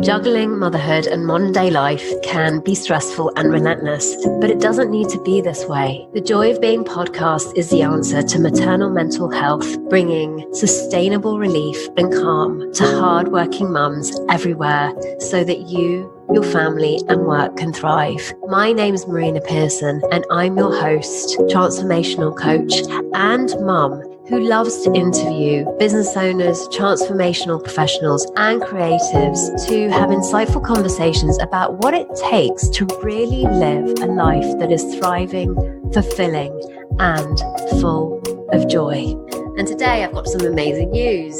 Juggling motherhood and modern day life can be stressful and relentless, but it doesn't need to be this way. The Joy of Being podcast is the answer to maternal mental health, bringing sustainable relief and calm to hardworking mums everywhere so that you, your family and work can thrive. My name's Marina Pearson and I'm your host, transformational coach and mum who loves to interview business owners, transformational professionals and creatives to have insightful conversations about what it takes to really live a life that is thriving, fulfilling and full of joy. And today I've got some amazing news.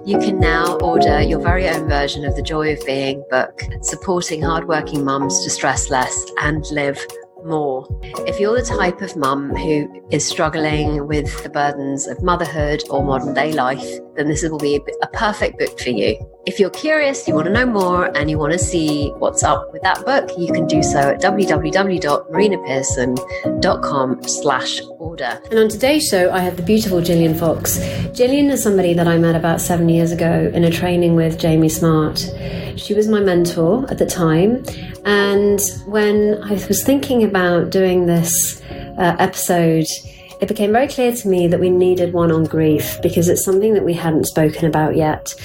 You can now order your very own version of the Joy of Being book, supporting hardworking mums to stress less and live more. If you're the type of mum who is struggling with the burdens of motherhood or modern day life, then this will be a perfect book for you. If you're curious, you want to know more and you want to see what's up with that book, you can do so at www.marinapearson.com/order. And on today's show, I have the beautiful Gillian Fox. Gillian is somebody that I met about 7 years ago in a training with Jamie Smart. She was my mentor at the time. And when I was thinking about doing this episode, it became very clear to me that we needed one on grief because it's something that we hadn't spoken about yet.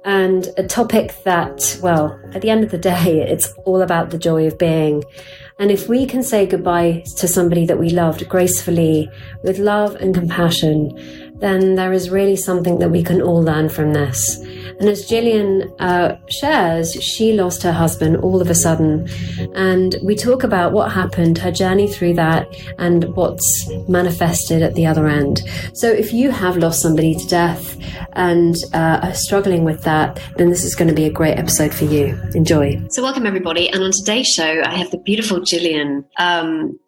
And a topic that, well, at the end of the day, it's all about the joy of being. And if we can say goodbye to somebody that we loved gracefully, with love and compassion, then there is really something that we can all learn from this. And as Gillian shares, she lost her husband all of a sudden. And we talk about what happened, her journey through that, and what's manifested at the other end. So if you have lost somebody to death and are struggling with that, then this is going to be a great episode for you. Enjoy. So welcome everybody. And on today's show, I have the beautiful Gillian.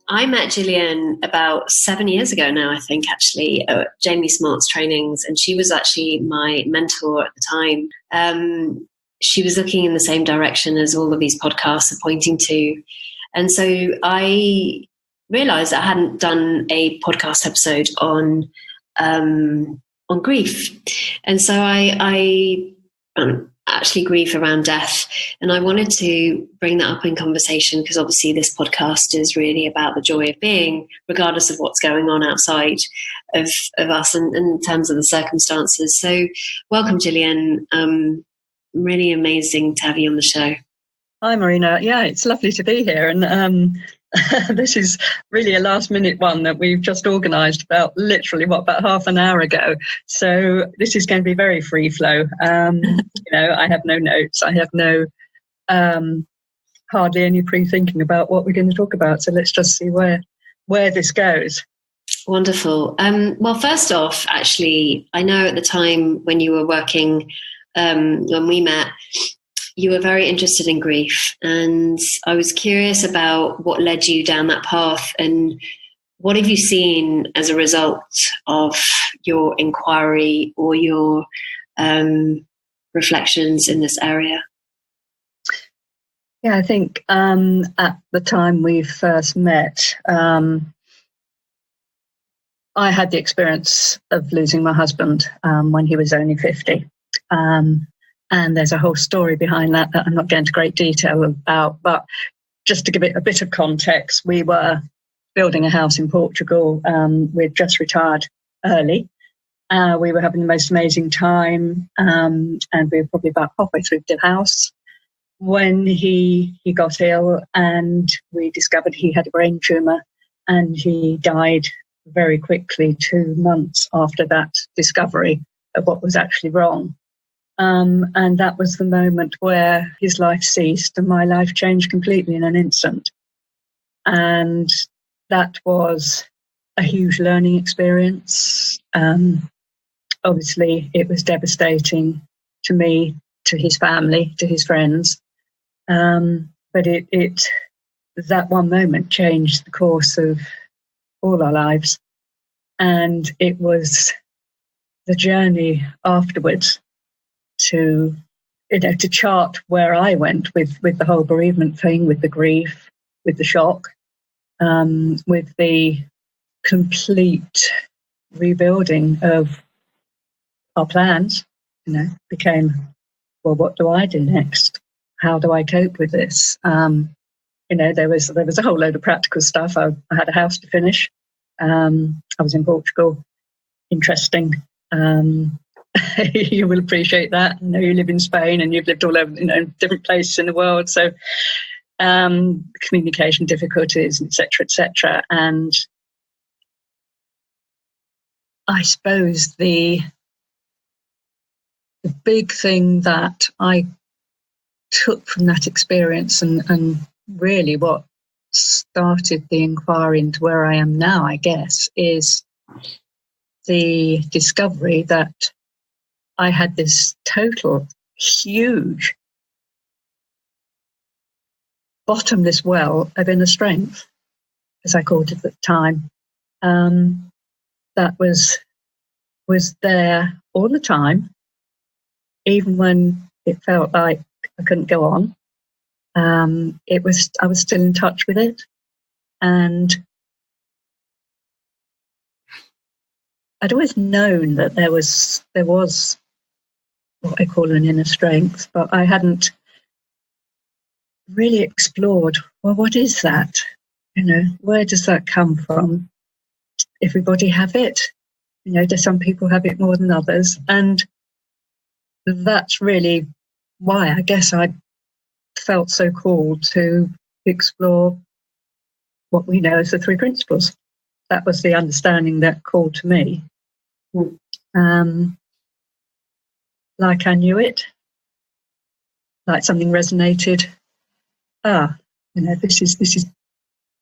I met Gillian about 7 years ago now, I think, actually, at Jamie Smart's trainings. And she was actually my mentor at the time. She was looking in the same direction as all of these podcasts are pointing to. And so I realized I hadn't done a podcast episode on grief. And so I actually grief around death. And I wanted to bring that up in conversation because obviously this podcast is really about the joy of being, regardless of what's going on outside of us and in terms of the circumstances. So welcome, Gillian. Really amazing to have you on the show. Hi, Marina. Yeah, it's lovely to be here. And this is really a last minute one that we've just organised about half an hour ago. So this is going to be very free flow. I have no notes. I have no hardly any pre-thinking about what we're going to talk about. So let's just see where this goes. Wonderful. Well, first off, actually, I know at the time when you were working, when we met, you were very interested in grief, and I was curious about what led you down that path and what have you seen as a result of your inquiry or your reflections in this area? Yeah, I think at the time we first met, I had the experience of losing my husband when he was only 50. And there's a whole story behind that I'm not going into great detail about. But just to give it a bit of context, we were building a house in Portugal. We'd just retired early. We were having the most amazing time. And we were probably about halfway through the house when he got ill, and we discovered he had a brain tumour, and he died very quickly 2 months after that discovery of what was actually wrong. And that was the moment where his life ceased and my life changed completely in an instant. And that was a huge learning experience. Obviously, it was devastating to me, to his family, to his friends. But that one moment changed the course of all our lives. And it was the journey afterwards to chart where I went with the whole bereavement thing, with the grief, with the shock, with the complete rebuilding of our plans, became, well, what do I do next? how do I cope with this? There was a whole load of practical stuff. I had a house to finish. I was in Portugal. Interesting. You will appreciate that. I know you live in Spain and you've lived all over, different places in the world. So communication difficulties, etc. And I suppose the big thing that I took from that experience and really what started the inquiry into where I am now, I guess, is the discovery that I had this total, huge, bottomless well of inner strength, as I called it at the time, that was there all the time, even when it felt like I couldn't go on. I was still in touch with it, and I'd always known that there was what I call an inner strength, but I hadn't really explored, well, what is that? Where does that come from? Everybody have it? Do some people have it more than others? And that's really why I guess I felt so called to explore what we know as the three principles. That was the understanding that called to me. Like I knew it, like something resonated. This is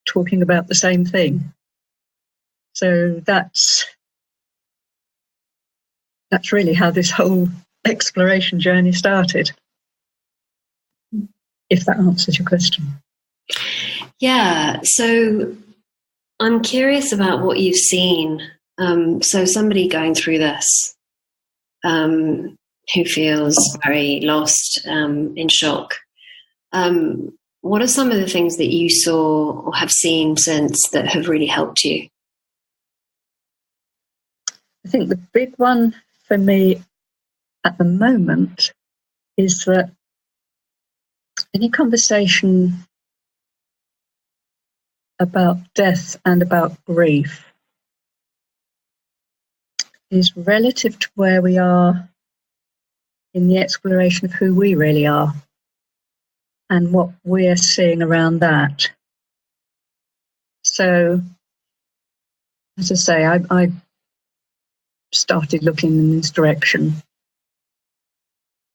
talking about the same thing. So that's really how this whole exploration journey started. If that answers your question. Yeah. So I'm curious about what you've seen. So somebody going through this, who feels very lost, in shock. What are some of the things that you saw or have seen since that have really helped you? I think the big one for me at the moment is that any conversation about death and about grief is relative to where we are in the exploration of who we really are and what we're seeing around that. So, as I say, I started looking in this direction,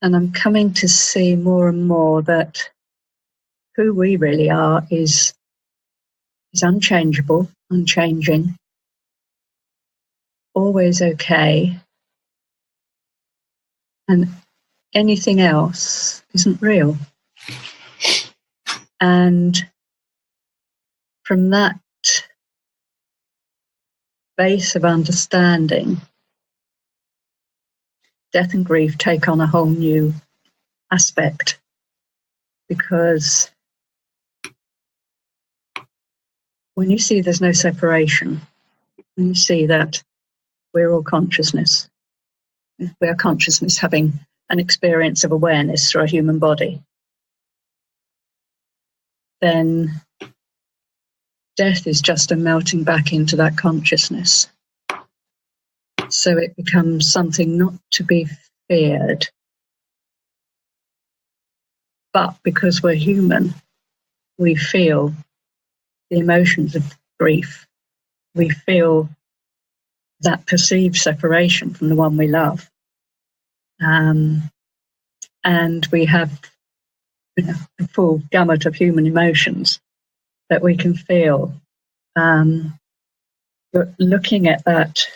and I'm coming to see more and more that who we really are is unchangeable, unchanging, always okay, and anything else isn't real. And from that base of understanding, death and grief take on a whole new aspect, because when you see there's no separation, when you see that we're all consciousness, we are consciousness having an experience of awareness through a human body, then death is just a melting back into that consciousness. So it becomes something not to be feared. But because we're human, we feel the emotions of grief. We feel that perceived separation from the one we love. And we have a full gamut of human emotions that we can feel. But looking at that,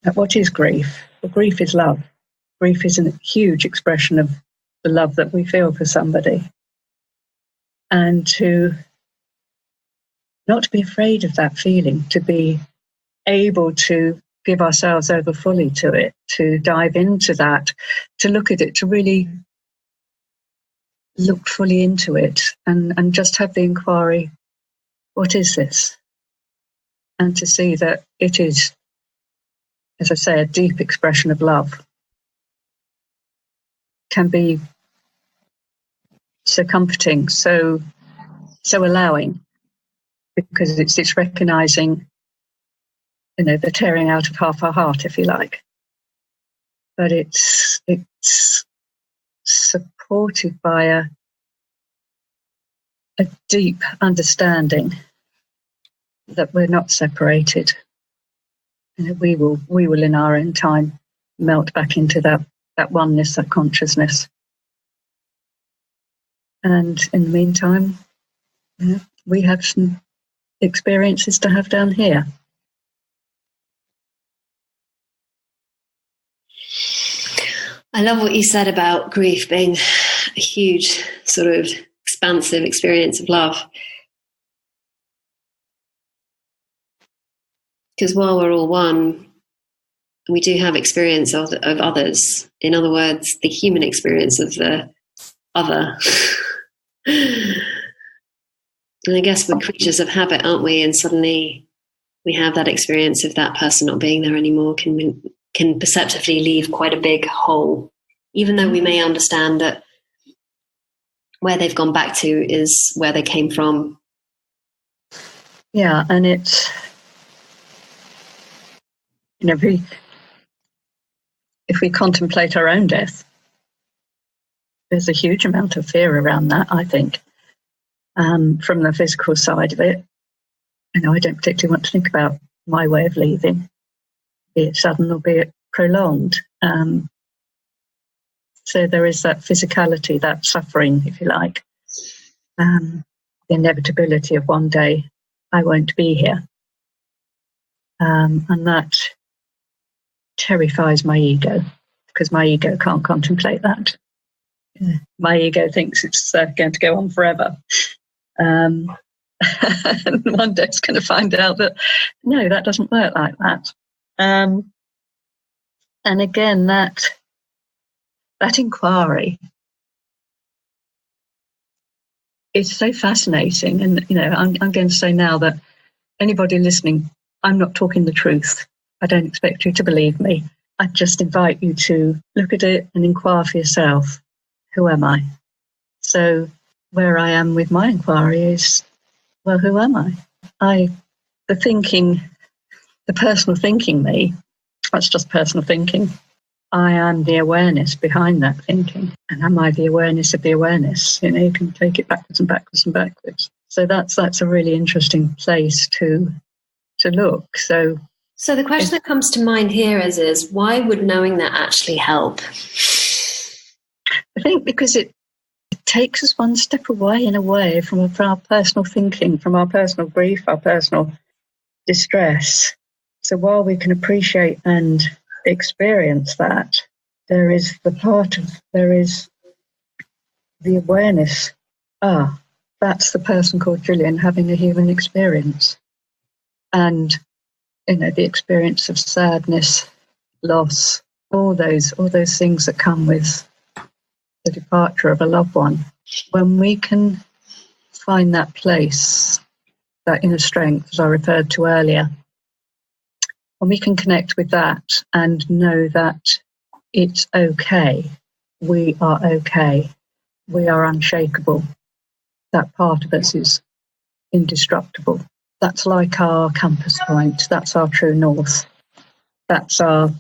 at what is grief? Well, grief is love. Grief is a huge expression of the love that we feel for somebody. And to not to be afraid of that feeling, to be able to give ourselves over fully to it, to dive into that, to look at it, to really look fully into it and just have the inquiry, what is this? And to see that it is, as I say, a deep expression of love. Can be so comforting, so allowing, because it's recognizing, the tearing out of half our heart, if you like. But it's supported by a deep understanding that we're not separated. We will in our own time melt back into that oneness, that consciousness. And in the meantime, we have some experiences to have down here. I love what you said about grief being a huge sort of expansive experience of love. Because while we're all one, we do have experience of others. In other words, the human experience of the other. And I guess we're creatures of habit, aren't we? And suddenly we have that experience of that person not being there anymore can perceptively leave quite a big hole, even though we may understand that where they've gone back to is where they came from. Yeah, and it's, if we contemplate our own death, there's a huge amount of fear around that, I think, from the physical side of it. I don't particularly want to think about my way of leaving, be it sudden or be it prolonged. So there is that physicality, that suffering, if you like, the inevitability of one day I won't be here. And that terrifies my ego, because my ego can't contemplate that. My ego thinks it's going to go on forever. And one day it's going to find out that, no, that doesn't work like that. And again, that inquiry is so fascinating. And, I'm going to say now that anybody listening, I'm not talking the truth. I don't expect you to believe me. I just invite you to look at it and inquire for yourself. Who am I? So where I am with my inquiry is, well, who am I? The personal thinking me, that's just personal thinking. I am the awareness behind that thinking. And am I the awareness of the awareness? You can take it backwards and backwards and backwards. So that's a really interesting place to look. So the question that comes to mind here is why would knowing that actually help? I think because it takes us one step away, in a way, from our personal thinking, from our personal grief, our personal distress. So while we can appreciate and experience that, there is the awareness. That's the person called Gillian having a human experience. And, the experience of sadness, loss, all those things that come with the departure of a loved one. When we can find that place, that inner strength, as I referred to earlier, when we can connect with that and know that it's okay, we are okay, we are unshakable, that part of us is indestructible. That's like our compass point, that's our true north, that's our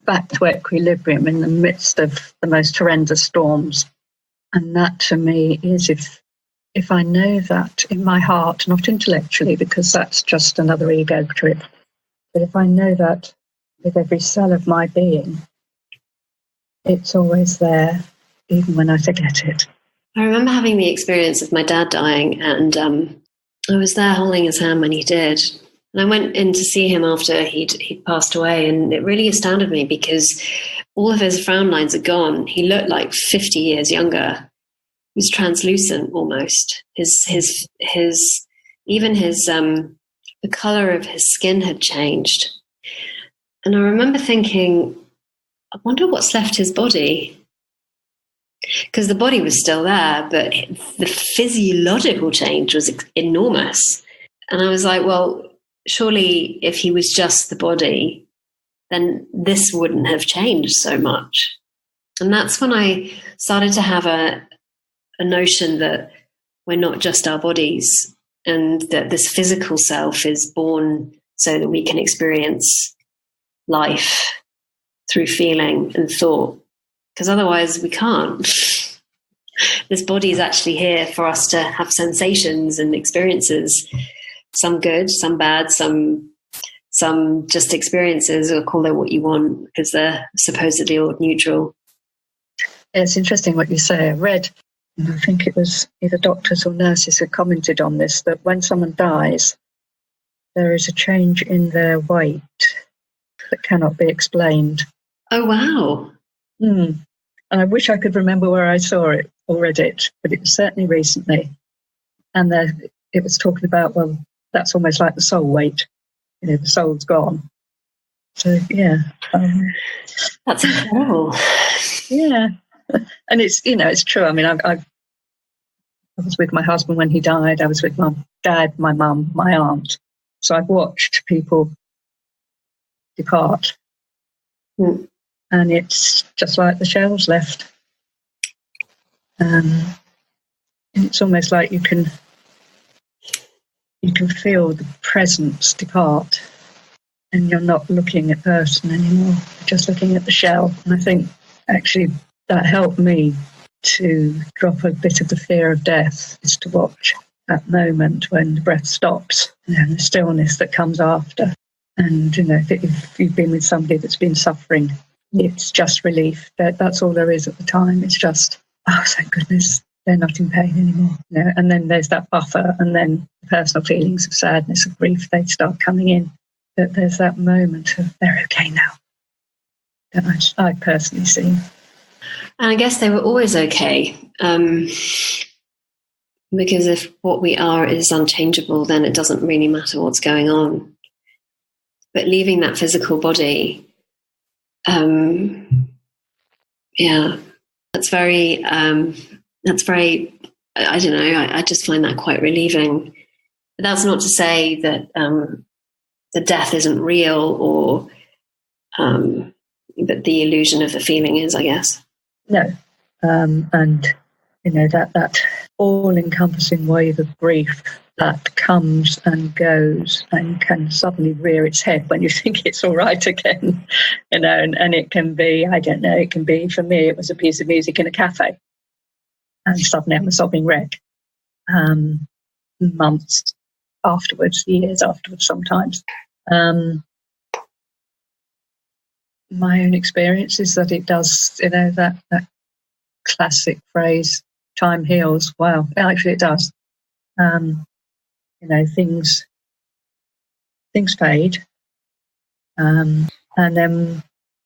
back to equilibrium in the midst of the most horrendous storms. And that to me is if I know that in my heart, not intellectually, because that's just another ego trip, but if I know that with every cell of my being, it's always there, even when I forget it. I remember having the experience of my dad dying, and I was there holding his hand when he did. And I went in to see him after he'd passed away, and it really astounded me because all of his frown lines are gone. He looked like 50 years younger. He was translucent almost. The color of his skin had changed. And I remember thinking, I wonder what's left his body. Because the body was still there, but the physiological change was enormous. And I was like, well, surely if he was just the body, then this wouldn't have changed so much. And that's when I started to have a a notion that we're not just our bodies, and that this physical self is born so that we can experience life through feeling and thought, because otherwise we can't. This body is actually here for us to have sensations and experiences, some good, some bad, some just experiences, or call it what you want, because they're supposedly all neutral. It's interesting what you say. I read, and I think it was either doctors or nurses who commented on this, that when someone dies, there is a change in their weight that cannot be explained. Oh, wow. And I wish I could remember where I saw it or read it, but it was certainly recently. And it was talking about, well, that's almost like the soul weight. You know, the soul's gone. So, yeah. That's incredible. Yeah. And it's, you know, it's true. I mean, I was with my husband when he died. I was with my dad, my mum, my aunt. So I've watched people depart. And it's just like the shells left. And it's almost like you can feel the presence depart, and you're not looking at the person anymore, you're just looking at the shell. And I think actually that helped me to drop a bit of the fear of death, is to watch that moment when the breath stops and the stillness that comes after. And, you know, if you've been with somebody that's been suffering, it's just relief. That's all there is at the time. It's just, oh, thank goodness, they're not in pain anymore. You know, and then there's that buffer, and then the personal feelings of sadness, of grief, they start coming in. But there's that moment of, they're okay now, that I personally see. And I guess they were always okay. Because if what we are is unchangeable, then it doesn't really matter what's going on. But leaving that physical body, that's very, I don't know, I just find that quite relieving. But that's not to say that the death isn't real, or that the illusion of the feeling is, I guess. No. And, you know, that all-encompassing wave of grief that comes and goes and can suddenly rear its head when you think it's all right again, you know, and it can be, I don't know, it can be, for me, it was a piece of music in a cafe, and suddenly I'm a sobbing wreck. Months afterwards, years afterwards sometimes. My own experience is that it does, you know, that classic phrase, time heals. Well, actually it does. You know, things fade, and then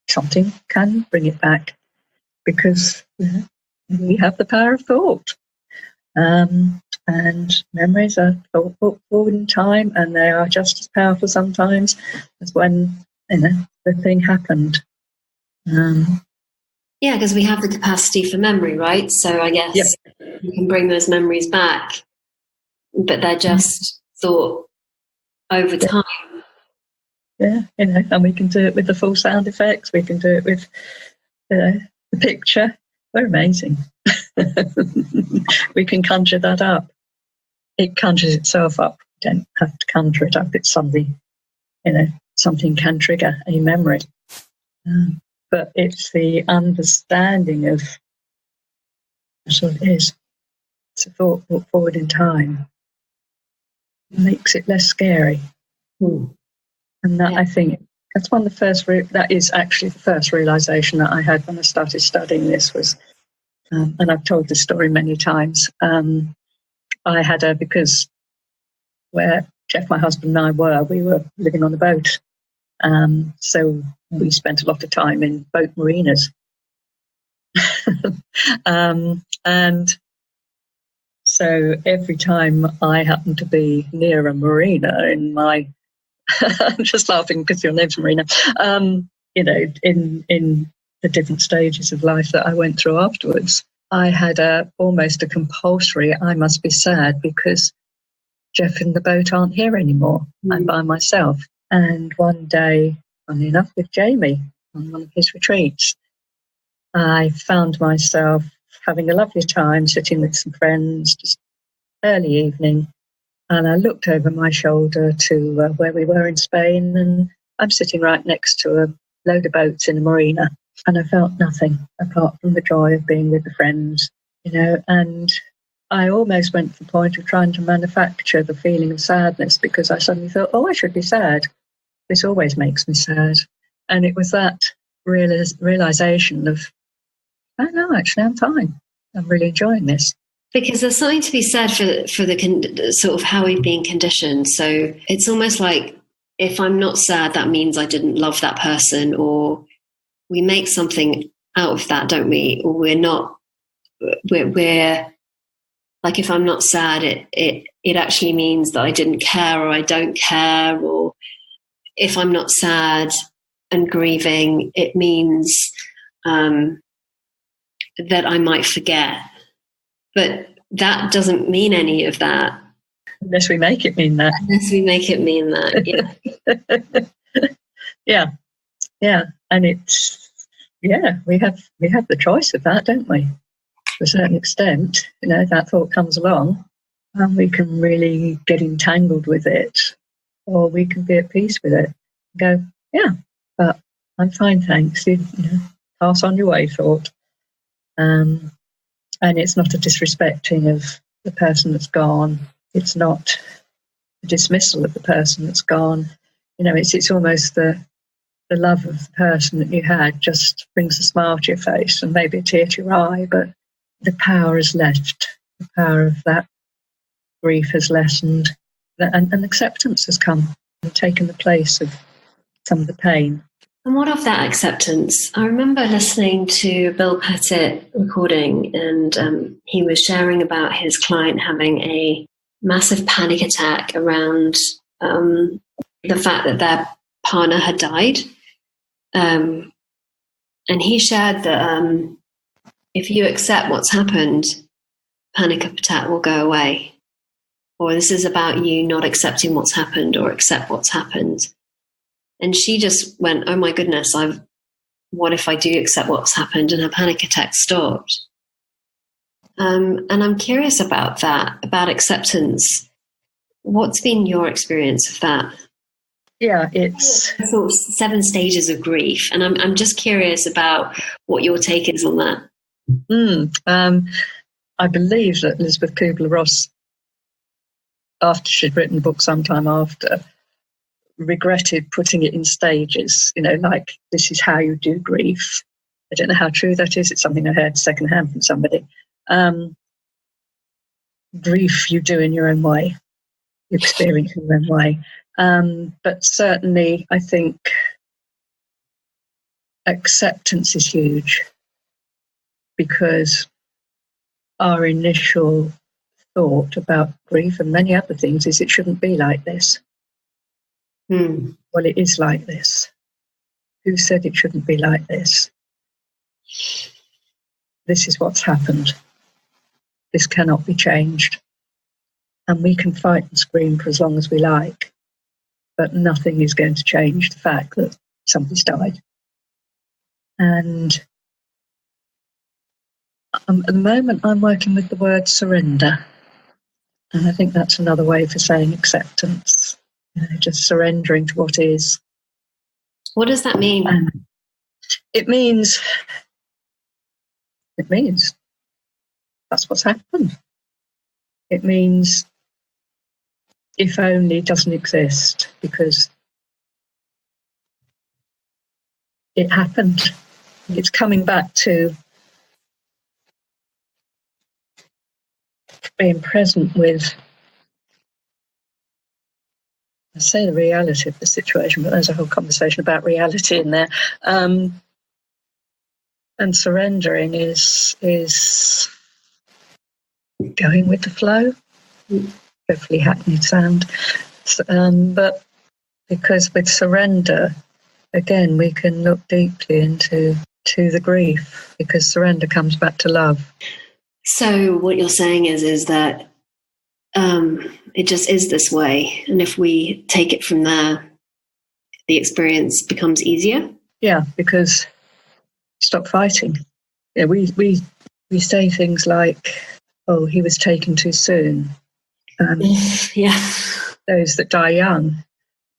something can bring it back, because we have the power of thought. And memories are thought forward in time, and they are just as powerful sometimes as when, you know, the thing happened. Yeah, because we have the capacity for memory, right? So I guess you can bring those memories back, but they're just thought over time. Yeah, you know, and we can do it with the full sound effects. We can do it with the picture. We're amazing. We can conjure that up. It conjures itself up. You don't have to conjure it up. It's something, you know, something can trigger a memory. But it's the understanding of, that's what it is. It's a thought brought forward in time. It makes it less scary. And that, I think, that's one of the first, that is actually the first realization that I had when I started studying this was, and I've told this story many times, I had because where Jeff, my husband, and I we were living on a boat. So we spent a lot of time in boat marinas. And so every time I happened to be near a marina in my, I'm just laughing because your name's Marina, you know, in the different stages of life that I went through afterwards, I had almost a compulsory, I must be sad because Jeff and the boat aren't here anymore. I'm by myself. And one day, funny enough, with Jamie on one of his retreats, I found myself having a lovely time, sitting with some friends, just early evening. And I looked over my shoulder to where we were in Spain, and I'm sitting right next to a load of boats in a marina. And I felt nothing apart from the joy of being with the friends, and I almost went to the point of trying to manufacture the feeling of sadness, because I suddenly thought, oh, I should be sad. This always makes me sad. And it was that realization of, oh, no, actually, I'm fine. I'm really enjoying this. Because there's something to be said for the sort of how we've been conditioned. So it's almost like, if I'm not sad, that means I didn't love that person, or we make something out of that, don't we? Or we're like, if I'm not sad, it actually means that I didn't care, or I don't care. Or if I'm not sad and grieving, it means that I might forget. But that doesn't mean any of that. Unless we make it mean that. Yeah. Yeah. And it's, we have the choice of that, don't we? To a certain extent, that thought comes along and we can really get entangled with it, or we can be at peace with it. Go, yeah, but I'm fine, thanks. Pass on your way, thought. And it's not a disrespecting of the person that's gone. It's not a dismissal of the person that's gone. It's almost the love of the person that you had just brings a smile to your face and maybe a tear to your eye, but the power has left. The power of that grief has lessened, and acceptance has come and taken the place of some of the pain. And what of that acceptance? I remember listening to Bill Pettit recording, and he was sharing about his client having a massive panic attack around the fact that their partner had died. And he shared that if you accept what's happened, panic attack will go away. Or this is about you not accepting what's happened, or accept what's happened. And she just went, oh my goodness, what if I do accept what's happened? And her panic attack stopped. And I'm curious about that, about acceptance. What's been your experience of that? Yeah, it's sort of 7 stages of grief. And I'm just curious about what your take is on that. I believe that Elizabeth Kubler-Ross, after she'd written the book sometime after, regretted putting it in stages, like, this is how you do grief. I don't know how true that is. It's something I heard secondhand from somebody. Grief you do in your own way, you experience in your own way. But certainly I think acceptance is huge, because our initial thought about grief and many other things is it shouldn't be like this. Well, it is like this. Who said it shouldn't be like this? This is what's happened. This cannot be changed. And we can fight and scream for as long as we like, but nothing is going to change the fact that somebody's died. And at the moment, I'm working with the word surrender. And I think that's another way for saying acceptance. Just surrendering to what is. What does that mean? It means that's what's happened. It means if only doesn't exist, because it happened. It's coming back to being present with, I say the reality of the situation, but there's a whole conversation about reality in there. And surrendering is going with the flow. Hopefully hackneyed sound. But because with surrender, again, we can look deeply into the grief, because surrender comes back to love. So what you're saying is that it just is this way, and if we take it from there, the experience becomes easier. Yeah, because stop fighting. Yeah, we we say things like, oh, he was taken too soon. Yeah. Those that die young,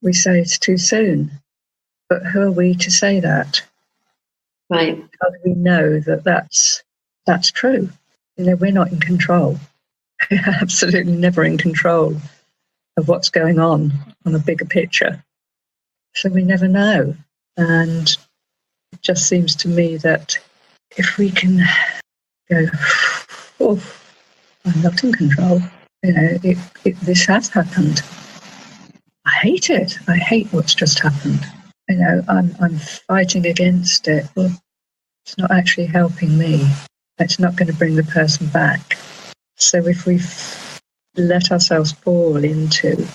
we say it's too soon. But who are we to say that? Right. How do we know that that's true? We're not in control. We're absolutely never in control of what's going on a bigger picture. So we never know. And it just seems to me that if we can go, oh, I'm not in control. This has happened. I hate it. I hate what's just happened. I'm fighting against it. Well, it's not actually helping me. It's not going to bring the person back. So if we let ourselves fall into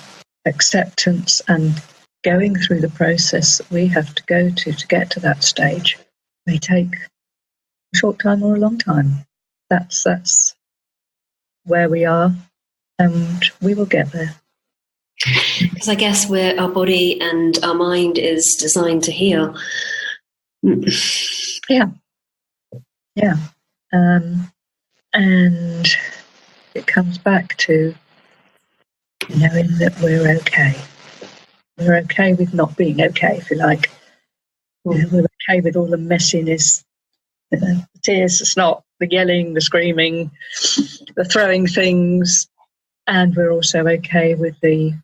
acceptance and going through the process that we have to go to get to that stage, may take a short time or a long time. That's where we are, and we will get there. Because I guess our body and our mind is designed to heal. Yeah. And it comes back to knowing that we're okay. We're okay with not being okay, if you like. We're okay with all the messiness, the tears, the snot, the yelling, the screaming, the throwing things. And we're also okay with the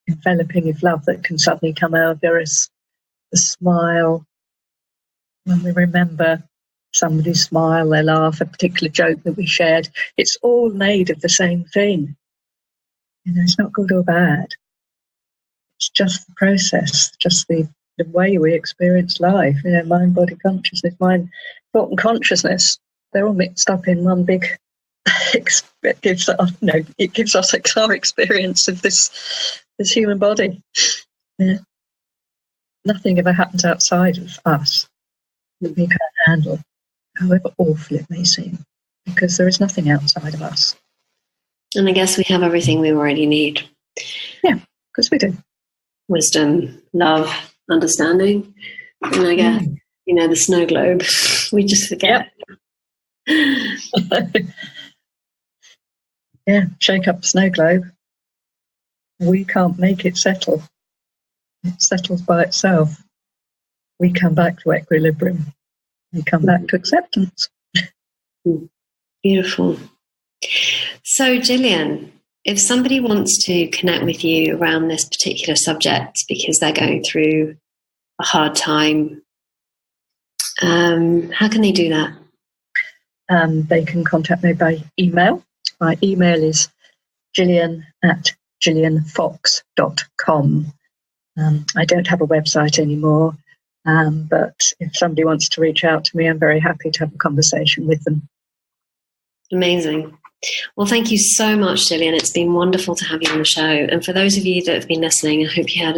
enveloping of love that can suddenly come over us, the smile. When we remember somebody's smile, their laugh, a particular joke that we shared, it's all made of the same thing. It's not good or bad. It's just the process, just the way we experience life. Mind, body, consciousness, mind, thought and consciousness, they're all mixed up in one big it gives us our experience of this human body. Yeah. Nothing ever happens outside of us that we can't handle, however awful it may seem, because there is nothing outside of us. And I guess we have everything we already need. Yeah, because we do. Wisdom, love, understanding. And I guess, the snow globe, we just forget. Yep. Yeah, shake up the snow globe. We can't make it settle. It settles by itself. We come back to equilibrium. We come back to acceptance. Beautiful. So, Gillian, if somebody wants to connect with you around this particular subject because they're going through a hard time, how can they do that? They can contact me by email. My email is gillian@gillianfox.com. I don't have a website anymore, but if somebody wants to reach out to me, I'm very happy to have a conversation with them. Amazing. Well, thank you so much, Gillian. It's been wonderful to have you on the show. And for those of you that have been listening, I hope you had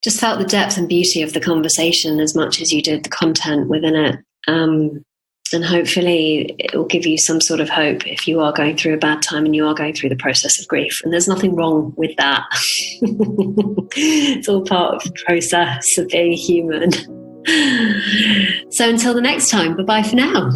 just felt the depth and beauty of the conversation as much as you did the content within it. And hopefully it will give you some sort of hope if you are going through a bad time and you are going through the process of grief. And there's nothing wrong with that. It's all part of the process of being human. So until the next time, bye-bye for now.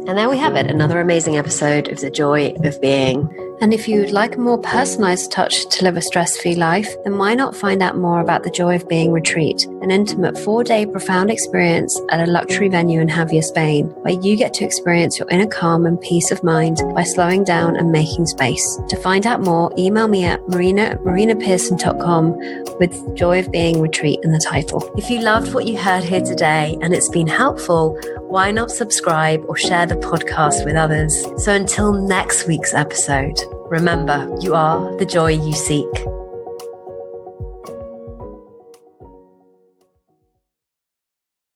And there we have it, another amazing episode of The Joy of Being. And if you would like a more personalized touch to live a stress-free life, then why not find out more about the Joy of Being retreat, an intimate 4-day profound experience at a luxury venue in Javier, Spain, where you get to experience your inner calm and peace of mind by slowing down and making space. To find out more, email me at marinapearson.com with Joy of Being retreat in the title. If you loved what you heard here today and it's been helpful, why not subscribe or share the podcast with others? So until next week's episode, remember, you are the joy you seek.